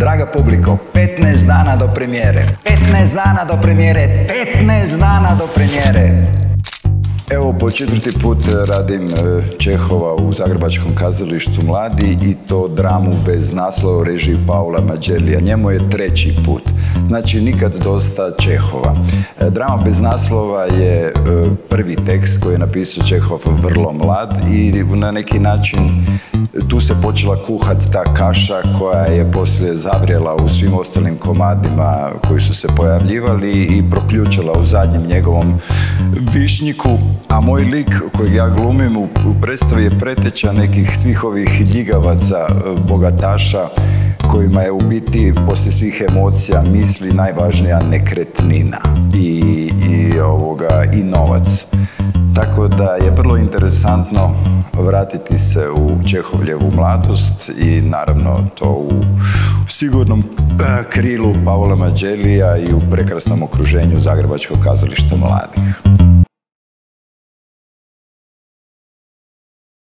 Draga publiko, 15 dana do premijere. 15 dana do premijere. 15 dana do premijere. Evo, po 4. put radim Čehova u Zagrebačkom kazalištu Mladi i to dramu bez naslova u režiji Paula Maggiellija. Njemu je 3. put. Znači, nikad dosta Čehova. Drama bez naslova je prvi tekst koji je napisao Čehov vrlo mlad i na neki način tu se počela kuhat ta kaša koja je poslije zavrjela u svim ostalim komadima koji su se pojavljivali i proključila u zadnjem njegovom Višnjiku. A moj lik kojeg ja glumim u predstavi je preteča nekih svih ovih ljigavaca, bogataša, kojima je u biti poslije svih emocija, misli najvažnija nekretnina i novac. Tako da je vrlo interesantno vratiti se u Čehovljevu mladost i naravno to u sigurnom krilu Paula Maggiellija i u prekrasnom okruženju Zagrebačkog kazališta Mladih.